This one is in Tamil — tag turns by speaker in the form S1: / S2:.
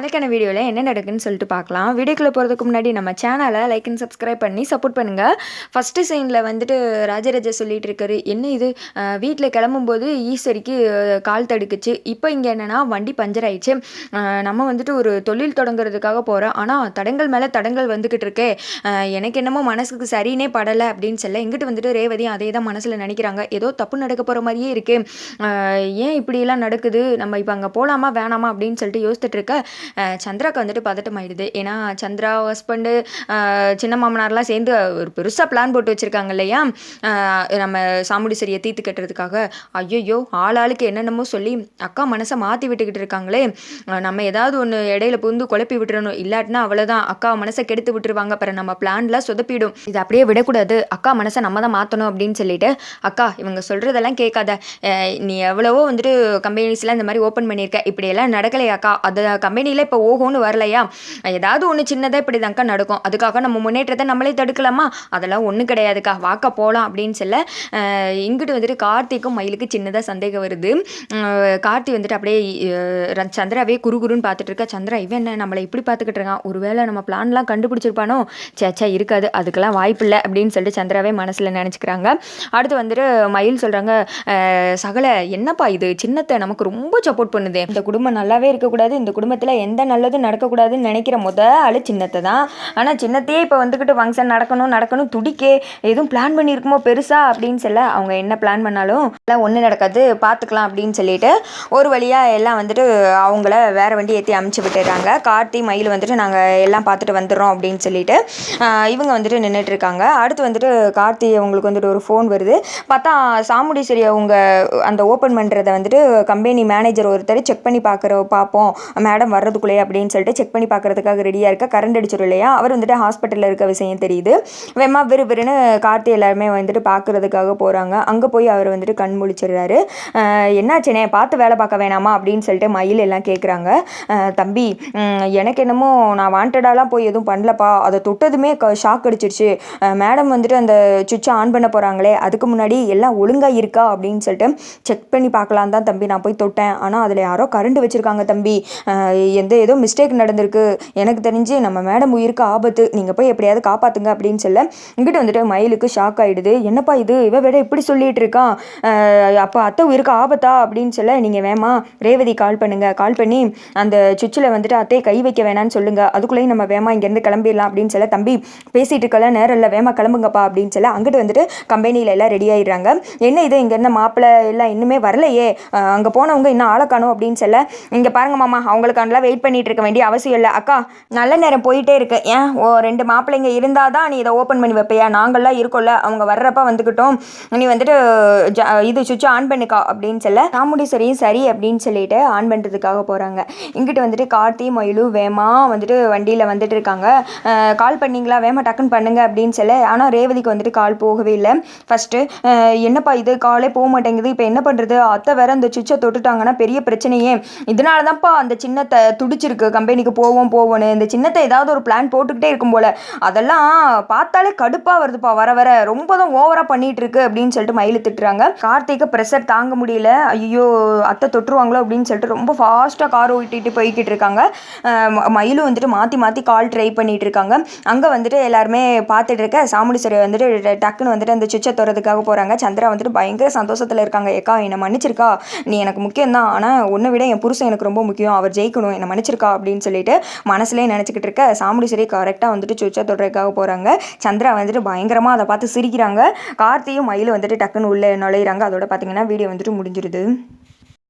S1: அதுக்கான வீடியோவில் என்ன நடக்குன்னு சொல்லிட்டு பார்க்கலாம். வீடியோக்குள்ளே போகிறதுக்கு முன்னாடி நம்ம சேனலை லைக் அண்ட் சப்ஸ்கிரைப் பண்ணி சப்போர்ட் பண்ணுங்கள். ஃபஸ்ட்டு சீனில் வந்துட்டு ராஜராஜா சொல்லிட்டு இருக்காரு, என்ன இது வீட்டில் கிளம்பும்போது ஈஸ்வரிக்கு கால் தடுக்குச்சு, இப்போ இங்கே என்னென்னா வண்டி பஞ்சர் ஆயிடுச்சு, நம்ம வந்துட்டு ஒரு தொழில் தொடங்குறதுக்காக போகிறோம், ஆனால் தடங்கள் மேலே தடங்கள் வந்துக்கிட்டு இருக்கே, எனக்கு என்னமோ மனசுக்கு சரினே படலை அப்படின்னு சொல்ல இங்கிட்டு வந்துட்டு ரேவதி அதே தான் மனசில் நினைக்கிறாங்க. ஏதோ தப்பு நடக்க போகிற மாதிரியே இருக்குது, ஏன் இப்படியெல்லாம் நடக்குது, நம்ம இப்போ அங்கே போகலாமா வேணாமா அப்படின்னு சொல்லிட்டு யோசிச்சுட்டு இருக்க சந்திராவுக்கு வந்துட்டு பதட்டம் ஆயிடுது. ஏன்னா சந்திரா ஹஸ்பண்டு சின்ன மாமனார்லாம் சேர்ந்து ஒரு பெருசாக பிளான் போட்டு வச்சுருக்காங்க இல்லையா, நம்ம சாமுண்டீஸ்வரியை தீர்த்து கட்டுறதுக்காக. ஐயோ ஆளுக்கு என்னென்னமோ சொல்லி அக்கா மனசை மாற்றி விட்டுக்கிட்டு இருக்காங்களே, நம்ம ஏதாவது ஒன்று இடையில புந்து குழப்பி விட்டுறணும், இல்லாட்டினா அவ்வளோதான் அக்கா மனசை கெடுத்து விட்டுருவாங்க, அப்புறம் நம்ம பிளான்லாம் சொதப்பிடும், இது அப்படியே விடக்கூடாது, அக்கா மனசை நம்ம தான் மாற்றணும் அப்படின்னு சொல்லிட்டு, அக்கா இவங்க சொல்கிறதெல்லாம் கேட்காத, நீ எவ்வளவோ வந்துட்டு கம்பெனிஸ்லாம் இந்த மாதிரி ஓப்பன் பண்ணியிருக்க, இப்படியெல்லாம் நடக்கலையாக்கா, அது கம்பெனியில் இப்போ ஓஹோன்னு வரலையா, ஏதாவது ஒன்று சின்னதாக இப்படி தான்க்கா நடக்கும், அதுக்காக நம்ம முன்னேற்றத்தை நம்மளே தடுக்கலாமா, அதெல்லாம் ஒன்றும் கிடையாதுக்கா, வாக்கா போகலாம் அப்படின்னு சொல்ல இங்கிட்டு வந்துட்டு கார்த்திக்கும் மயிலுக்கு சின்னதாக சந்தேகம் வருது. கார்த்தி வந்துட்டு அப்படியே சந்திராவே குறுகுறுன்னு பார்த்துட்டு இருக்கா. சந்திரா இவன் என்ன நம்மளை இப்படி பார்த்துக்கிட்டு இருக்கான், ஒருவேளை நம்ம பிளான்லாம் கண்டுபிடிச்சிருப்பானோ, சேச்சா இருக்காது, அதுக்கெல்லாம் வாய்ப்பு இல்லை அப்படின்னு சொல்லிட்டு சந்திராவே மனசில் நினச்சிக்கிறாங்க. அடுத்து வந்துட்டு மயில் சொல்கிறாங்க, சகல என்னப்பா இது சின்னத்தை நமக்கு ரொம்ப சப்போர்ட் பண்ணுது, இந்த குடும்பம் நல்லாவே இருக்கக்கூடாது, இந்த குடும்பத்தில் எந்த நல்லதும் நடக்கக்கூடாதுன்னு நினைக்கிற ஆள் சின்னத்தை தான், ஆனால் சின்னத்தையே இப்போ வந்துக்கிட்டு ஃபங்க்ஷன் நடக்கணும் துடிக்கே, எதுவும் பிளான் பண்ணியிருக்குமோ பெருசா அப்படின்னு சொல்ல, அவங்க என்ன பிளான் பண்ணாலும் எல்லாம் ஒன்றும் நடக்காது பார்த்துக்கலாம் அப்படின்னு சொல்லிட்டு ஒரு வழியாக எல்லாம் வந்துட்டு அவங்கள வேற வண்டி ஏற்றி அமுச்சு விட்டுறாங்க. கார்த்தி மயில் வந்துட்டு நாங்கள் எல்லாம் பார்த்துட்டு வந்துடுறோம் அப்படின்னு சொல்லிட்டு இவங்க வந்துட்டு நின்றுட்டு இருக்காங்க. அடுத்து வந்துட்டு கார்த்தி அவங்களுக்கு வந்துட்டு ஒரு ஃபோன் வருது. பார்த்தா சாமுண்டீஸ்வரி அவங்க அந்த ஓப்பன் பண்ணுறதை வந்துட்டு கம்பெனி மேனேஜர் ஒருத்தர் செக் பண்ணி பார்ப்போம் மேடம் வர்றதுக்குள்ளே அப்படின்னு சொல்லிட்டு செக் பண்ணி பார்க்கறதுக்காக ரெடியாக இருக்க. கரண்ட் அடிச்சிடும் இல்லையா, அவர் வந்துட்டு ஹாஸ்பிட்டலில் இருக்க விஷயம் தெரியுது. வெம்மா விறுவிறுன்னு கார்த்தி எல்லாருமே வந்துட்டு பார்க்கறதுக்காக போகிறாங்க. அங்கே போய் அவர் வந்துட்டு கண் முழிச்சிடுறாரு. என்னாச்சுனே பார்த்து வேலை பார்க்க வேணாமா அப்படின்னு சொல்லிட்டு மயில் எல்லாம் கேட்குறாங்க. தம்பி எனக்கு என்னமோ நான் வாண்டடாலாம் போய் எதுவும் பண்ணலப்பா, அதை தொட்டதுமே ஷாக் அடிச்சிருச்சு, மேடம் வந்துட்டு அந்த சுவிட்சை ஆன் பண்ண போகிறாங்களே அதுக்கு முன்னாடி எல்லாம் ஒழுங்காக இருக்கா அப்படின்னு சொல்லிட்டு செக் பண்ணி பார்க்கலாம் தான் தம்பி நான் போய் தொட்டேன், ஆனால் அதில் யாரோ கரண்ட் வச்சுருக்காங்க தம்பி, ஏதோ மிஸ்டேக் நடந்திருக்கு, எனக்கு தெரிஞ்சு நம்ம மேடம் உயிருக்கு ஆபத்து, நீங்கள் போய் எப்படியாவது காப்பாற்றுங்க அப்படின்னு சொல்ல இங்கிட்ட வந்துட்டு மயிலுக்கு ஷாக் ஆகிடுது. என்னப்பா இது இவ விட இப்படி சொல்லிட்டு இருக்கான், அப்போ அத்தை உயிருக்கு ஆபத்தா அப்படின்னு சொல்ல, நீங்கள் வேமா ரேவதி கால் பண்ணி அந்த சுவிட்சில் வந்துட்டு அத்தையை கை வைக்க வேணான்னு சொல்லுங்கள், அதுக்குள்ளேயும் நம்ம வேமா இங்கேருந்து கிளம்பிடலாம் அப்படின்னு சொல்ல, தம்பி பேசிகிட்டு இருக்கல நேரம் இல்லை வேமா கிளம்புங்கப்பா அப்படின்னு சொல்ல அங்கிட்டு வந்துட்டு கம்பெனியில் எல்லாம் ரெடி ஆகிடுறாங்க. என்ன இது இங்கேருந்து மாப்பிள்ளை எல்லாம் இன்னுமே வரலையே, அங்கே போனவங்க இன்னும் ஆளை காணும் அப்படின்னு சொல்ல, இங்கே பாருங்க மாமா அவங்களுக்கானலாம் வெயிட் பண்ணிட்டு இருக்க வேண்டிய அவசியம் இல்லை, அக்கா நல்ல நேரம் போயிட்டே இருக்கு, ஏன் ரெண்டு மாப்பிள்ளைங்க இருந்தால் தான் நீ இதை ஓப்பன் பண்ணி வைப்பையா, நாங்கள்லாம் இருக்கோம்ல அவங்க வர்றப்ப வந்துக்கிட்டோம், நீ வந்துட்டு இது சுவிட்சை ஆன் பண்ணிக்கா அப்படின்னு சொல்ல சாமுண்டீஸ்வரியும் சரி அப்படின்னு சொல்லிட்டு ஆன் பண்ணுறதுக்காக போகிறாங்க. இங்கிட்டு வந்துட்டு கார்த்தி மயிலும் வேமா வந்துட்டு வண்டியில் வந்துட்டு இருக்காங்க. கால் பண்ணிங்களா வேமா டக்குன்னு பண்ணுங்க அப்படின்னு சொல்ல, ஆனால் ரேவதிக்கு வந்துட்டு கால் போகவே இல்லை. ஃபஸ்ட்டு என்னப்பா இது காலே போக மாட்டேங்குது, இப்போ என்ன பண்ணுறது, அத்தை வேற அந்த சுவிட்சை தொட்டுட்டாங்கன்னா பெரிய பிரச்சனையே, இதனால தான்ப்பா அந்த சின்னத்தை துடிச்சிருக்கு கம்பெனிக்கு போவோன்னு, இந்த சின்னத்தை ஏதாவது ஒரு பிளான் போட்டுக்கிட்டே இருக்கும் போல, அதெல்லாம் பார்த்தாலே கடுப்பாக வருதுப்பா, வர ரொம்ப தான் ஓவராக பண்ணிட்டு இருக்கு அப்படின்னு சொல்லிட்டு மயில் திட்டுறாங்க. கார்த்திக்கு ப்ரெஷர் தாங்க முடியல, ஐயோ அத்தை தொட்டுருவாங்களோ அப்படின்னு சொல்லிட்டு ரொம்ப ஃபாஸ்ட்டாக கார் ஓட்டிட்டு போய்கிட்டு இருக்காங்க. மயிலும் வந்துட்டு மாற்றி கால் ட்ரை பண்ணிட்டு இருக்காங்க. அங்கே வந்துட்டு எல்லாருமே பார்த்துட்டு இருக்க சாமுண்டீஸ்வரி வந்துட்டு டக்குன்னு வந்துட்டு அந்த சுவிட்சை துறதுக்காக போகிறாங்க. சந்திரா வந்துட்டு பயங்கர சந்தோஷத்தில் இருக்காங்க. ஏக்கா என்னை மன்னிச்சிருக்கா, நீ எனக்கு முக்கியம் தான், ஆனால் உன்னை விட என் புருஷன் எனக்கு ரொம்ப முக்கியம், அவர் ஜெயிக்கணும், என்னை மன்னிச்சிருக்கா அப்படின்னு சொல்லிட்டு மனசுலேயே நினச்சிக்கிட்டு இருக்க சாமுண்டீஸ்வரி கரெக்டாக வந்துட்டு சுவிட்சை தொடுறதுக்காக போகிறாங்க. சந்திரா வந்துட்டு பயங்கரமாக அதை பார்த்து சிரிக்கிறாங்க. கார்த்தியும் மயிலும் வந்துட்டு டக்குன்னு உள்ளே நுழையிறாங்க. அதோட பார்த்தீங்கன்னா வீடியோ வந்துட்டு முடிஞ்சிருது.